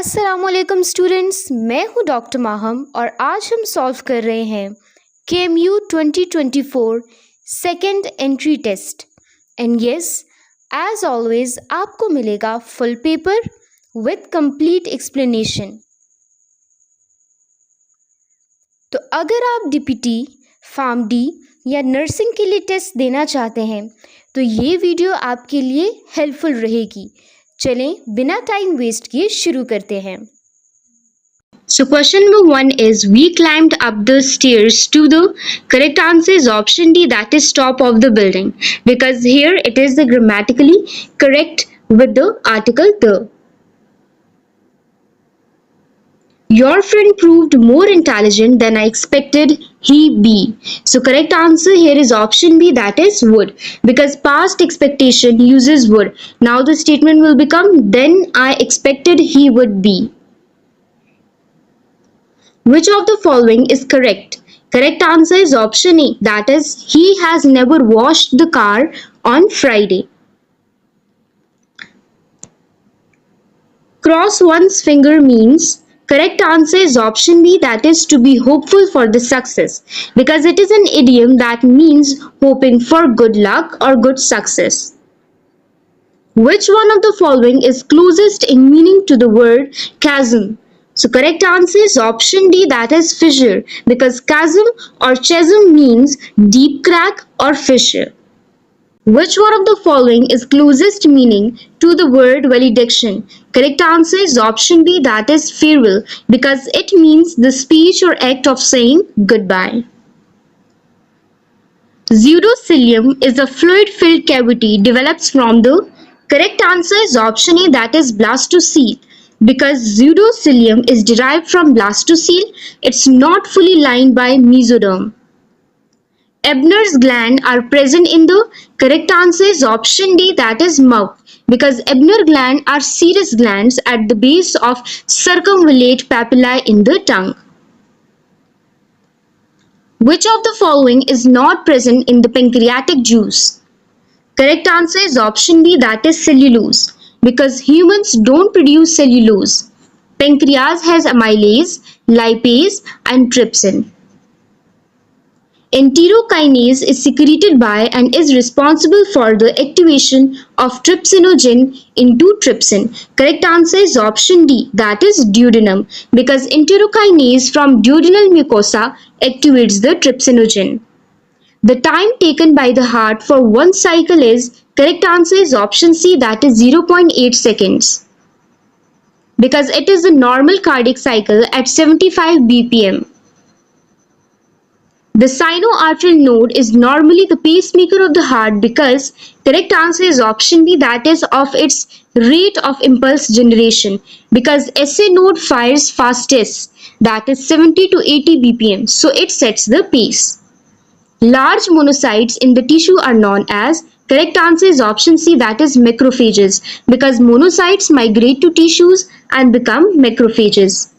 अस्सलामुअलैकुम स्टूडेंट्स, मैं हूं डॉक्टर माहम और आज हम सॉल्व कर रहे हैं KMU 2024 second entry test. And yes, as always आपको मिलेगा full paper with complete explanation. तो अगर आप DPT, फार्म डी या नर्सिंग के लिए टेस्ट देना चाहते हैं तो ये वीडियो आपके लिए हेल्पफुल रहेगी। चलें बिना टाइम वेस्ट किए शुरू करते हैं। So question number 1 is we climbed up the stairs to the correct answer is option D, that is top of the building, because here it is the grammatically correct with the article the. Your friend proved more intelligent than I expected he be. So correct answer here is option B, that is would, because past expectation uses would. Now the statement will become then I expected he would be. Which of the following is correct? Correct answer is option A, that is he has never washed the car on Friday. Cross one's finger means correct answer is option B, that is to be hopeful for the success, because it is an idiom that means hoping for good luck or good success. Which one of the following is closest in meaning to the word chasm? So correct answer is option D, that is fissure, because chasm or chasm means deep crack or fissure. Which one of the following is closest meaning to the word valediction? Correct answer is option B, that is farewell, because it means the speech or act of saying goodbye. Pseudocilium is a fluid-filled cavity develops from the correct answer is option A, that is blastocele, because pseudocilium is derived from blastocele. It's not fully lined by mesoderm. Ebner's gland are present in the correct answer is option D, that is mouth, because Ebner gland are serous glands at the base of circumvallate papillae in the tongue. Which of the following is not present in the pancreatic juice? Correct answer is option B, that is cellulose, because humans don't produce cellulose. Pancreas has amylase, lipase and trypsin. Enterokinase is secreted by and is responsible for the activation of trypsinogen into trypsin. Correct answer is option D, that is duodenum, because enterokinase from duodenal mucosa activates the trypsinogen. The time taken by the heart for one cycle is correct answer is option C, that is 0.8 seconds, because it is the normal cardiac cycle at 75 bpm. The sinoarterial node is normally the pacemaker of the heart, because correct answer is option B, that is of its rate of impulse generation, because SA node fires fastest, that is 70 to 80 bpm, so it sets the pace. Large monocytes in the tissue are known as correct answer is option C, that is macrophages, because monocytes migrate to tissues and become macrophages.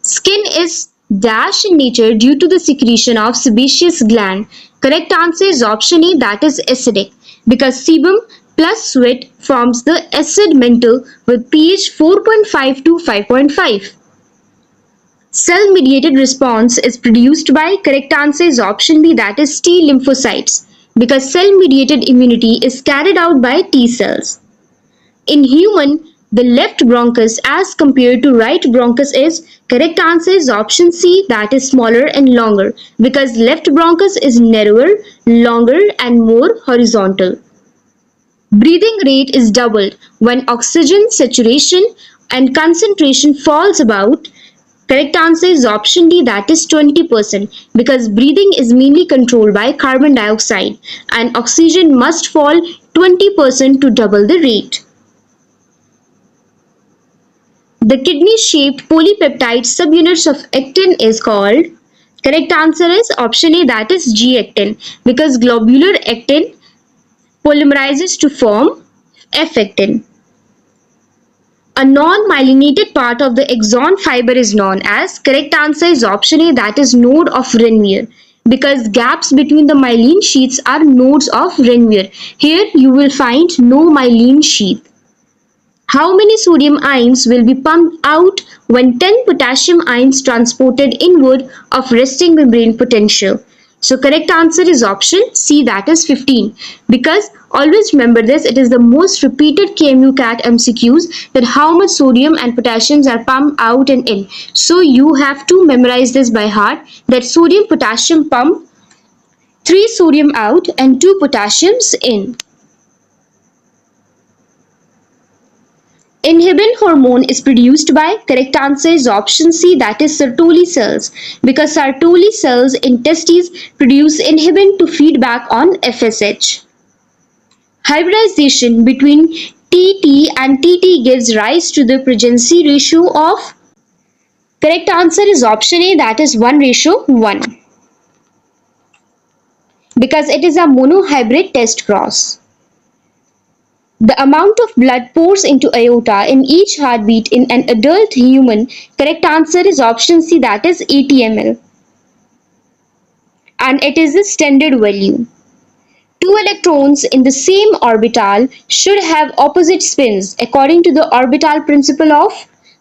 Skin is dash in nature due to the secretion of sebaceous gland. Correct answer is option A, that is acidic, because sebum plus sweat forms the acid mantle with pH 4.5 to 5.5. Cell mediated response is produced by correct answer is option B, that is T lymphocytes, because cell mediated immunity is carried out by T cells. In human, the left bronchus as compared to right bronchus is correct answer is option C, that is smaller and longer, because left bronchus is narrower, longer and more horizontal. Breathing rate is doubled when oxygen saturation and concentration falls about. Correct answer is option D, that is 20%, because breathing is mainly controlled by carbon dioxide and oxygen must fall 20% to double the rate. The kidney-shaped polypeptide subunits of actin is called. Correct answer is option A, that is G-actin, because globular actin polymerizes to form F-actin. A non-myelinated part of the axon fiber is known as. Correct answer is option A, that is node of Renvier, because gaps between the myelin sheaths are nodes of Renvier. Here you will find no myelin sheath. How many sodium ions will be pumped out when 10 potassium ions transported inward of resting membrane potential? So correct answer is option C, that is 15. Because always remember this, it is the most repeated KMU CAT MCQs, that how much sodium and potassiums are pumped out and in. So you have to memorize this by heart, that sodium potassium pump 3 sodium out and 2 potassiums in. Inhibin hormone is produced by, correct answer is option C, that is Sertoli cells, because Sertoli cells in testes produce inhibin to feed back on FSH. Hybridization between TT and TT gives rise to the pregnancy ratio of, correct answer is option A, that is 1:1, because it is a monohybrid test cross. The amount of blood pours into aorta in each heartbeat in an adult human, correct answer is option C, that is 80 ml. And it is the standard value. Two electrons in the same orbital should have opposite spins according to the orbital principle of,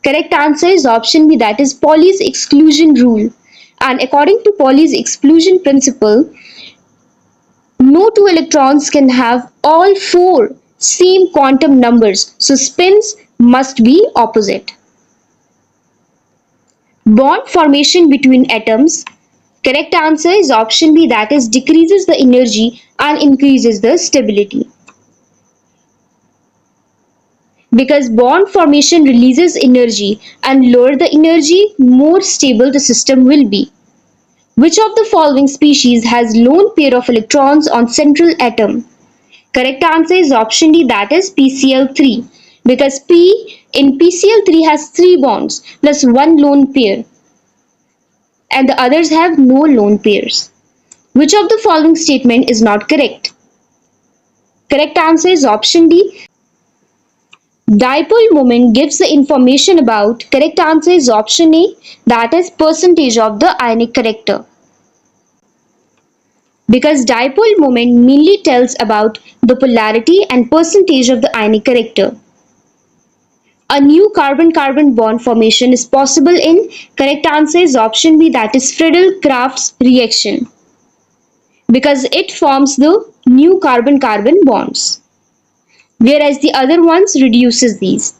correct answer is option B, that is Pauli's exclusion rule. And according to Pauli's exclusion principle, no two electrons can have all four same quantum numbers, so spins must be opposite. Bond formation between atoms, correct answer is option B, that is decreases the energy and increases the stability. Because bond formation releases energy, and lower the energy, more stable the system will be. Which of the following species has lone pair of electrons on central atom? Correct answer is option D, that is PCl3, because P in PCl3 has 3 bonds plus 1 lone pair, and the others have no lone pairs. Which of the following statement is not correct? Correct answer is option D. Dipole moment gives the information about, correct answer is option A, that is percentage of the ionic character. Because dipole moment mainly tells about the polarity and percentage of the ionic character. A new carbon-carbon bond formation is possible in, correct answer is option B, that is Friedel-Crafts reaction, because it forms the new carbon-carbon bonds, whereas the other ones reduces these.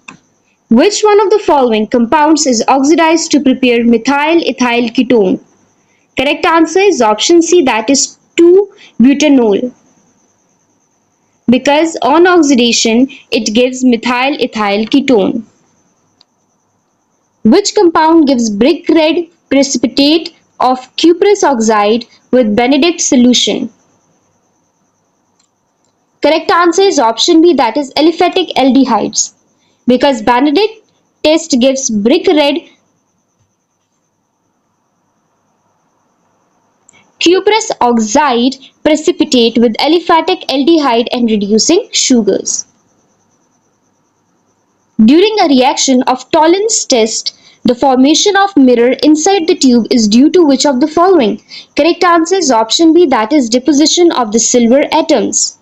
Which one of the following compounds is oxidized to prepare methyl ethyl ketone? Correct answer is option C, that is 2-butanol, because on oxidation it gives methyl ethyl ketone. Which compound gives brick red precipitate of cuprous oxide with Benedict solution? Correct answer is option B, that is aliphatic aldehydes, because Benedict test gives brick red cuprous oxide precipitate with aliphatic aldehyde and reducing sugars. During a reaction of Tollens test, the formation of mirror inside the tube is due to which of the following? Correct answer is option B, that is deposition of the silver atoms.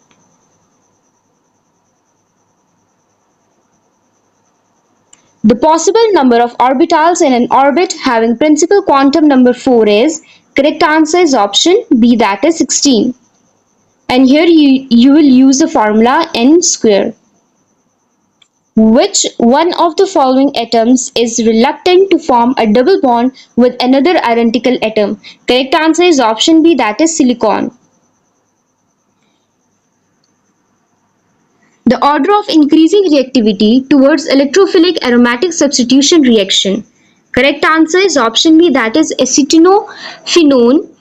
The possible number of orbitals in an orbit having principal quantum number 4 is, correct answer is option B, that is 16. And here you will use the formula n square. Which one of the following atoms is reluctant to form a double bond with another identical atom? Correct answer is option B, that is silicon. The order of increasing reactivity towards electrophilic aromatic substitution reaction. Correct answer is option B, that is acetophenone,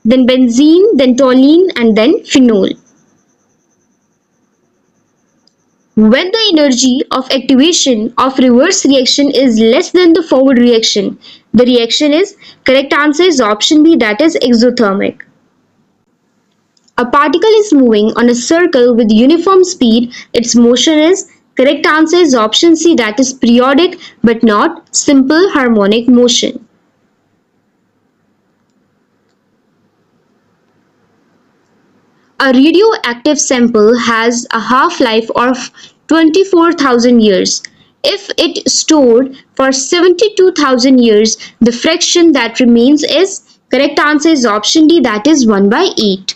then benzene, then toluene, and then phenol. When the energy of activation of reverse reaction is less than the forward reaction, the reaction is, correct answer is option B, that is exothermic. A particle is moving on a circle with uniform speed, its motion is, correct answer is option C, that is periodic but not simple harmonic motion. A radioactive sample has a half-life of 24,000 years. If it stored for 72,000 years, the fraction that remains is, correct answer is option D, that is 1 by 8.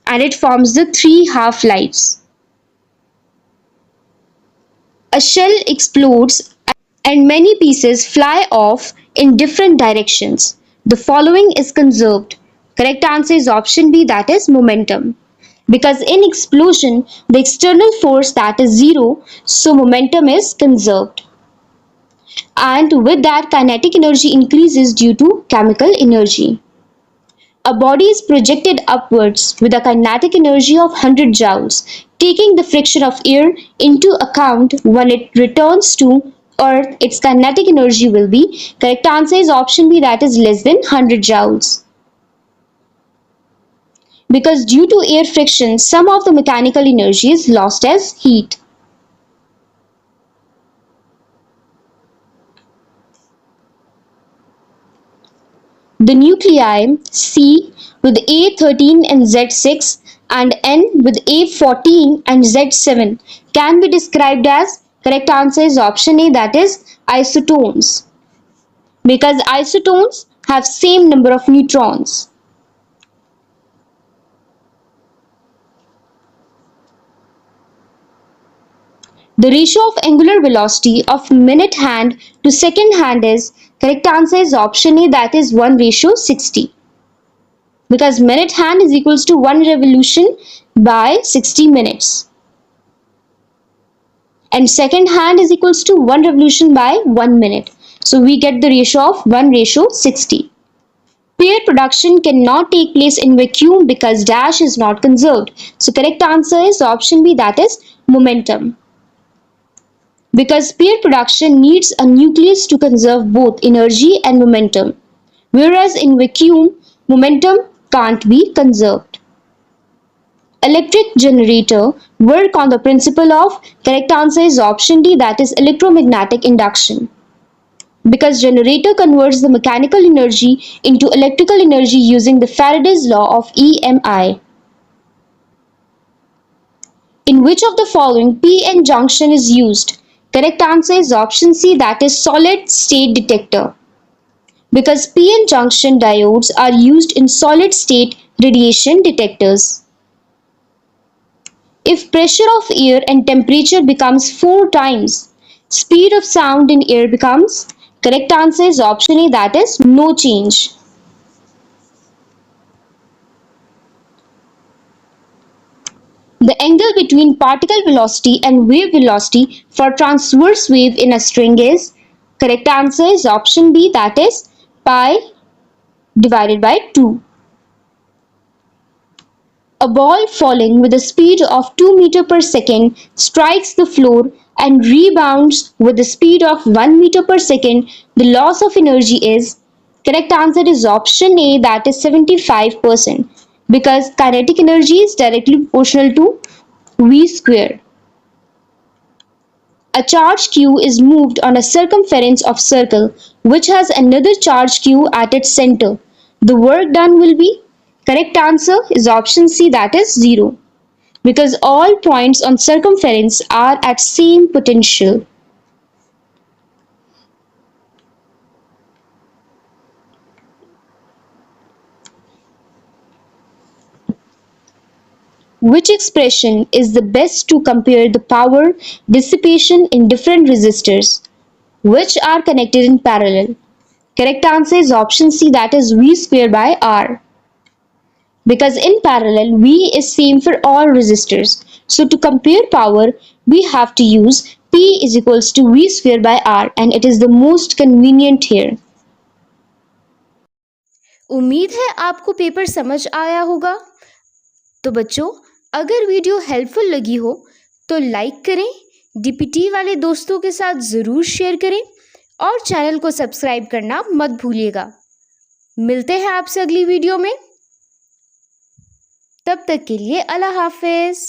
And it forms the three half-lives. A shell explodes and many pieces fly off in different directions. The following is conserved. Correct answer is option B, that is momentum. Because in explosion, the external force that is zero, so momentum is conserved. And with that, kinetic energy increases due to chemical energy. A body is projected upwards with a kinetic energy of 100 joules. Taking the friction of air into account, when it returns to Earth, its kinetic energy will be, correct answer is option B, that is less than 100 joules. Because due to air friction, some of the mechanical energy is lost as heat. The nuclei C with A13 and Z6 and N with A14 and Z7 can be described as, correct answer is option A, that is isotones. Because isotones have same number of neutrons. The ratio of angular velocity of minute hand to second hand is, correct answer is option A, that is 1:60. Because minute hand is equals to 1 revolution by 60 minutes. And second hand is equals to 1 revolution by 1 minute. So we get the ratio of 1:60. Pair production cannot take place in vacuum because dash is not conserved. So correct answer is option B, that is momentum. Because pair production needs a nucleus to conserve both energy and momentum, whereas in vacuum, momentum can't be conserved. Electric generator work on the principle of, correct answer is option D, that is electromagnetic induction. Because generator converts the mechanical energy into electrical energy using the Faraday's law of EMI. In which of the following PN junction is used? Correct answer is option C, that is solid state detector. Because PN junction diodes are used in solid state radiation detectors. If pressure of air and temperature becomes 4 times, speed of sound in air becomes, correct answer is option A, that is no change. The angle between particle velocity and wave velocity for transverse wave in a string is, correct answer is option B, that is pi divided by 2. A ball falling with a speed of 2 meters per second strikes the floor and rebounds with a speed of 1 meter per second. The loss of energy is, correct answer is option A, that is 75%. Because kinetic energy is directly proportional to V square. A charge q is moved on a circumference of circle which has another charge q at its center. The work done will be, correct answer is option C, that is 0. Because all points on circumference are at same potential. Which expression is the best to compare the power dissipation in different resistors which are connected in parallel? Correct answer is option C, that is V square by R. Because in parallel, V is same for all resistors. So to compare power, we have to use P is equals to V square by R and it is the most convenient here. उम्मीद है आपको paper समझ आया होगा। तो बच्चों, अगर video helpful लगी हो तो लाइक करें, डीपीटी वाले दोस्तों के साथ ज़रूर शेयर करें और चैनल को सब्सक्राइब करना मत भूलिएगा। मिलते हैं आपसे अगली वीडियो में। तब तक के लिए अल्लाह हाफिज़।